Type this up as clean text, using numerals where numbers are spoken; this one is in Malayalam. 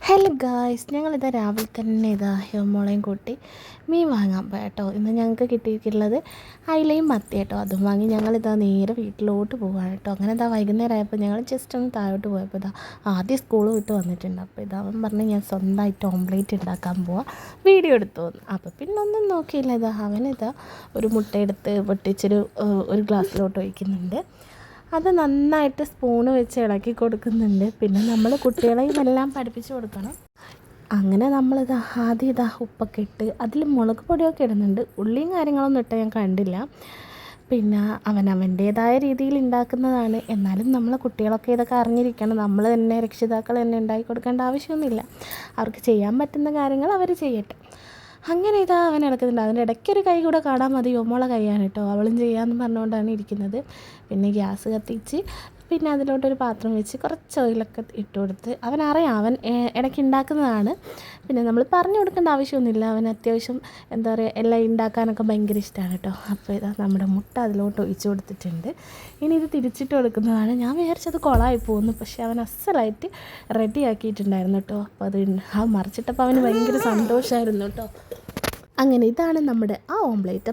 ഹലോ ഗായ്സ്, ഞങ്ങളിതാ രാവിലെ തന്നെ മോളെയും കൂട്ടി മീൻ വാങ്ങാൻ പോയി കേട്ടോ. ഇന്ന് ഞങ്ങൾക്ക് കിട്ടിയിട്ടുള്ളത് അയിലയും മത്തി കേട്ടോ. അതും വാങ്ങി ഞങ്ങളിതാ നേരെ വീട്ടിലോട്ട് പോവാണ് കേട്ടോ. അങ്ങനെ വൈകുന്നേരം ആയപ്പോൾ ഞങ്ങൾ ജസ്റ്റ് ഒന്ന് താഴോട്ട് പോയപ്പോൾ ആദ്യം സ്കൂൾ വിട്ട് വന്നിട്ടുണ്ട്. അപ്പോൾ അവൻ പറഞ്ഞ് ഞാൻ സ്വന്തമായിട്ട് ഓംപ്ലേറ്റ് ഉണ്ടാക്കാൻ പോവാം, വീഡിയോ എടുത്തു വന്നു. അപ്പോൾ പിന്നെ ഒന്നും നോക്കിയില്ല. അവനിതാ ഒരു മുട്ടയെടുത്ത് ഒരു ഗ്ലാസ്സിലോട്ട് ഒഴിക്കുന്നുണ്ട്. അത് നന്നായിട്ട് സ്പൂണ് വെച്ച് ഇളക്കി കൊടുക്കുന്നുണ്ട്. പിന്നെ നമ്മൾ കുട്ടികളെയും എല്ലാം പഠിപ്പിച്ച് കൊടുക്കണം. അങ്ങനെ ആദ്യം ഉപ്പൊക്കെ ഇട്ട് അതിൽ മുളക് പൊടിയൊക്കെ ഇടുന്നുണ്ട്. ഉള്ളിയും കാര്യങ്ങളൊന്നും ഇട്ട് ഞാൻ കണ്ടില്ല. പിന്നെ അവനവൻ്റേതായ രീതിയിൽ ഉണ്ടാക്കുന്നതാണ്. എന്നാലും നമ്മൾ കുട്ടികളൊക്കെ ഇതൊക്കെ അറിഞ്ഞിരിക്കണം. നമ്മൾ തന്നെ രക്ഷിതാക്കൾ തന്നെ ഉണ്ടാക്കി കൊടുക്കേണ്ട ആവശ്യമൊന്നുമില്ല. അവർക്ക് ചെയ്യാൻ പറ്റുന്ന കാര്യങ്ങൾ അവർ ചെയ്യട്ടെ. അങ്ങനെ അവൻ ഇളക്കുന്നുണ്ട്. അതിൻ്റെ ഇടയ്ക്കൊരു കൈ കൂടെ കാണാൻ മതി, ഓമോളെ കൈയാണ് കേട്ടോ. അവളും ചെയ്യാമെന്ന് പറഞ്ഞുകൊണ്ടാണ് ഇരിക്കുന്നത്. പിന്നെ ഗ്യാസ് കത്തിച്ച് പിന്നെ അതിലോട്ടൊരു പാത്രം വെച്ച് കുറച്ച് ഓയിലൊക്കെ ഇട്ട് കൊടുത്ത് അവനറിയാം, അവൻ ഇടയ്ക്ക് ഉണ്ടാക്കുന്നതാണ്. പിന്നെ നമ്മൾ പറഞ്ഞു കൊടുക്കേണ്ട ആവശ്യമൊന്നുമില്ല. അവൻ അത്യാവശ്യം എല്ലാം ഉണ്ടാക്കാനൊക്കെ ഭയങ്കര ഇഷ്ടമാണ് കേട്ടോ. അപ്പോൾ നമ്മുടെ മുട്ട അതിലോട്ട് ഒഴിച്ച് കൊടുത്തിട്ടുണ്ട്. ഇനി ഇത് തിരിച്ചിട്ട് കൊടുക്കുന്നതാണ്. ഞാൻ വിചാരിച്ചത് കുളമായി പോകുന്നു, പക്ഷേ അവൻ അസലായിട്ട് റെഡി ആക്കിയിട്ടുണ്ടായിരുന്നു കേട്ടോ. അപ്പോൾ അത് മറിച്ചിട്ടപ്പോൾ അവന് ഭയങ്കര സന്തോഷമായിരുന്നു കേട്ടോ. അങ്ങനെ ഇതാണ് നമ്മുടെ ഓംപ്ലേറ്റ്.